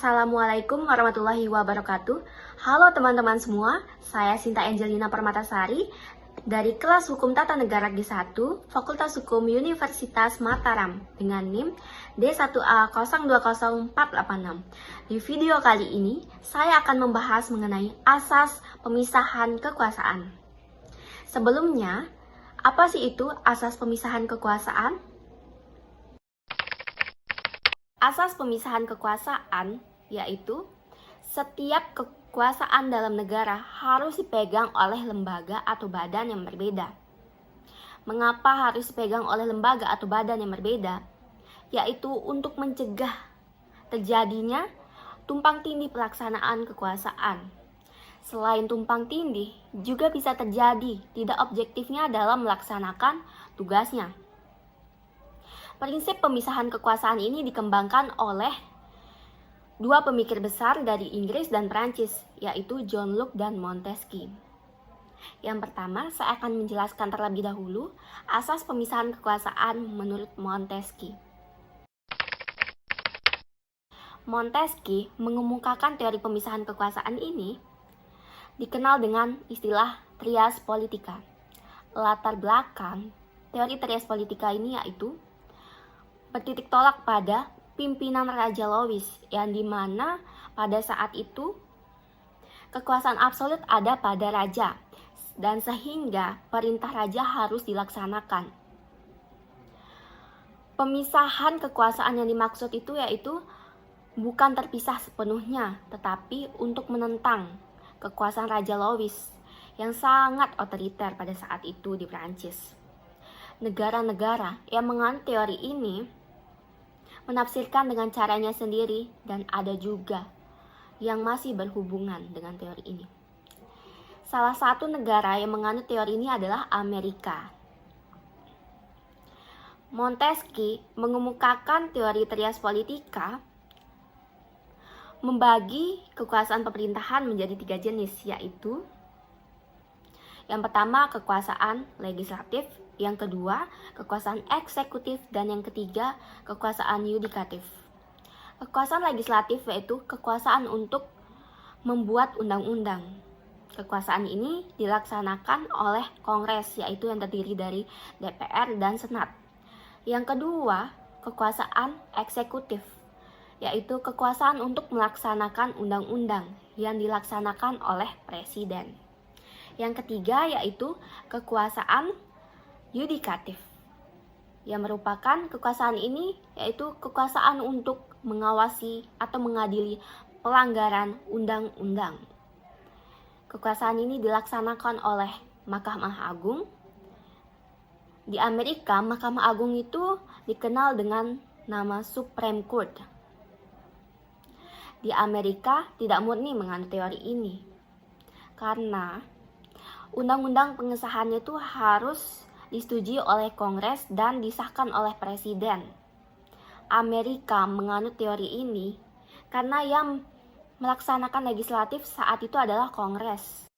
Assalamualaikum warahmatullahi wabarakatuh. Halo teman-teman semua, saya Sinta Angelina Permatasari dari kelas Hukum Tata Negara G1, Fakultas Hukum Universitas Mataram dengan NIM D1A020486. Di video kali ini, saya akan membahas mengenai asas pemisahan kekuasaan. Sebelumnya, apa sih itu asas pemisahan kekuasaan? Asas pemisahan kekuasaan yaitu setiap kekuasaan dalam negara harus dipegang oleh lembaga atau badan yang berbeda. Mengapa harus dipegang oleh lembaga atau badan yang berbeda? Yaitu untuk mencegah terjadinya tumpang tindih pelaksanaan kekuasaan. Selain tumpang tindih, juga bisa terjadi tidak objektifnya dalam melaksanakan tugasnya. Prinsip pemisahan kekuasaan ini dikembangkan oleh dua pemikir besar dari Inggris dan Prancis, yaitu John Locke dan Montesquieu. Yang pertama, saya akan menjelaskan terlebih dahulu asas pemisahan kekuasaan menurut Montesquieu. Montesquieu mengemukakan teori pemisahan kekuasaan ini dikenal dengan istilah trias politica. Latar belakang teori trias politica ini yaitu bertitik tolak pada pimpinan Raja Louis, yang dimana pada saat itu kekuasaan absolut ada pada raja, dan sehingga perintah raja harus dilaksanakan. Pemisahan kekuasaan yang dimaksud itu yaitu bukan terpisah sepenuhnya, tetapi untuk menentang kekuasaan Raja Louis yang sangat otoriter pada saat itu di Prancis. Negara-negara yang menganut teori ini menafsirkan dengan caranya sendiri, dan ada juga yang masih berhubungan dengan teori ini. Salah satu negara yang menganut teori ini adalah Amerika. Montesquieu mengemukakan teori trias politica membagi kekuasaan pemerintahan menjadi 3 jenis, yaitu yang pertama kekuasaan legislatif, yang kedua kekuasaan eksekutif, dan yang ketiga kekuasaan yudikatif. Kekuasaan legislatif yaitu kekuasaan untuk membuat undang-undang. Kekuasaan ini dilaksanakan oleh Kongres, yaitu yang terdiri dari DPR dan Senat. Yang kedua kekuasaan eksekutif, yaitu kekuasaan untuk melaksanakan undang-undang yang dilaksanakan oleh Presiden. Yang ketiga yaitu kekuasaan yudikatif, yang merupakan kekuasaan ini yaitu kekuasaan untuk mengawasi atau mengadili pelanggaran undang-undang. Kekuasaan ini dilaksanakan oleh Mahkamah Agung. Di Amerika, Mahkamah Agung itu dikenal dengan nama Supreme Court. Di Amerika tidak murni menganut teori ini, karena undang-undang pengesahannya itu harus disetujui oleh Kongres dan disahkan oleh Presiden. Amerika menganut teori ini karena yang melaksanakan legislatif saat itu adalah Kongres.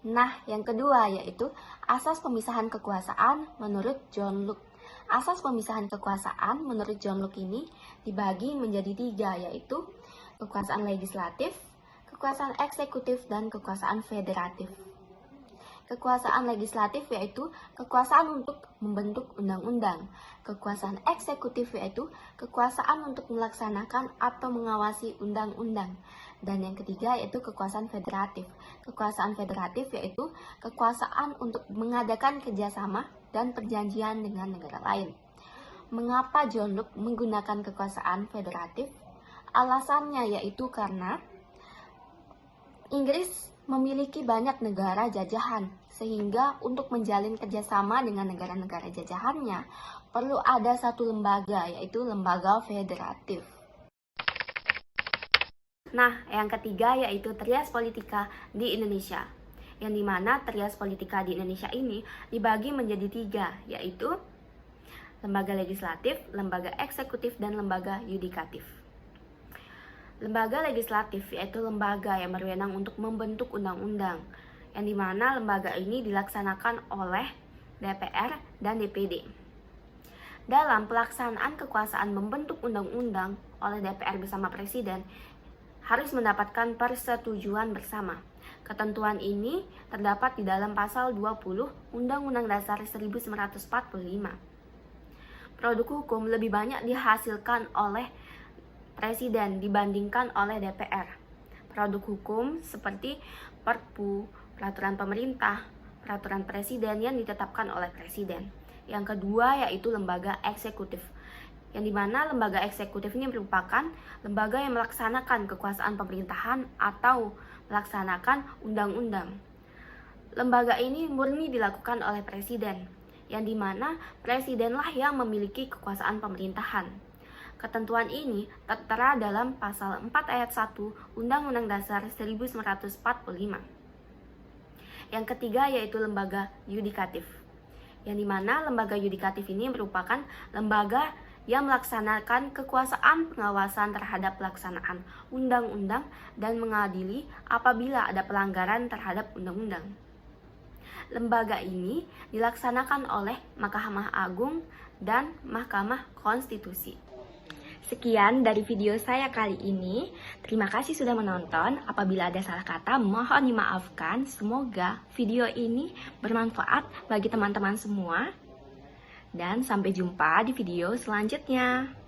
Nah, yang kedua yaitu asas pemisahan kekuasaan menurut John Locke. Asas pemisahan kekuasaan menurut John Locke ini dibagi menjadi 3, yaitu kekuasaan legislatif, kekuasaan eksekutif, dan kekuasaan federatif. Kekuasaan legislatif yaitu kekuasaan untuk membentuk undang-undang. Kekuasaan eksekutif yaitu kekuasaan untuk melaksanakan atau mengawasi undang-undang. Dan yang ketiga yaitu kekuasaan federatif. Kekuasaan federatif yaitu kekuasaan untuk mengadakan kerjasama dan perjanjian dengan negara lain. Mengapa John Locke menggunakan kekuasaan federatif? Alasannya yaitu karena Inggris memiliki banyak negara jajahan, sehingga untuk menjalin kerjasama dengan negara-negara jajahannya perlu ada satu lembaga, yaitu lembaga federatif. Nah, yang ketiga yaitu trias politika di Indonesia, yang dimana trias politika di Indonesia ini dibagi menjadi 3, yaitu lembaga legislatif, lembaga eksekutif, dan lembaga yudikatif. Lembaga legislatif yaitu lembaga yang berwenang untuk membentuk undang-undang, yang dimana lembaga ini dilaksanakan oleh DPR dan DPD. Dalam pelaksanaan kekuasaan membentuk undang-undang oleh DPR bersama Presiden harus mendapatkan persetujuan bersama. Ketentuan ini terdapat di dalam pasal 20 Undang-Undang Dasar 1945. Produk hukum lebih banyak dihasilkan oleh Presiden dibandingkan oleh DPR. Produk hukum seperti Perpu, peraturan pemerintah, peraturan presiden yang ditetapkan oleh presiden. Yang kedua yaitu lembaga eksekutif, yang dimana lembaga eksekutif ini merupakan lembaga yang melaksanakan kekuasaan pemerintahan atau melaksanakan undang-undang. Lembaga ini murni dilakukan oleh presiden, yang dimana presidenlah yang memiliki kekuasaan pemerintahan. Ketentuan ini tertera dalam pasal 4 ayat 1 Undang-Undang Dasar 1945. Yang ketiga yaitu lembaga yudikatif, yang dimana lembaga yudikatif ini merupakan lembaga yang melaksanakan kekuasaan pengawasan terhadap pelaksanaan undang-undang dan mengadili apabila ada pelanggaran terhadap undang-undang. Lembaga ini dilaksanakan oleh Mahkamah Agung dan Mahkamah Konstitusi. Sekian dari video saya kali ini. Terima kasih sudah menonton. Apabila ada salah kata, mohon dimaafkan. Semoga video ini bermanfaat bagi teman-teman semua. Dan sampai jumpa di video selanjutnya.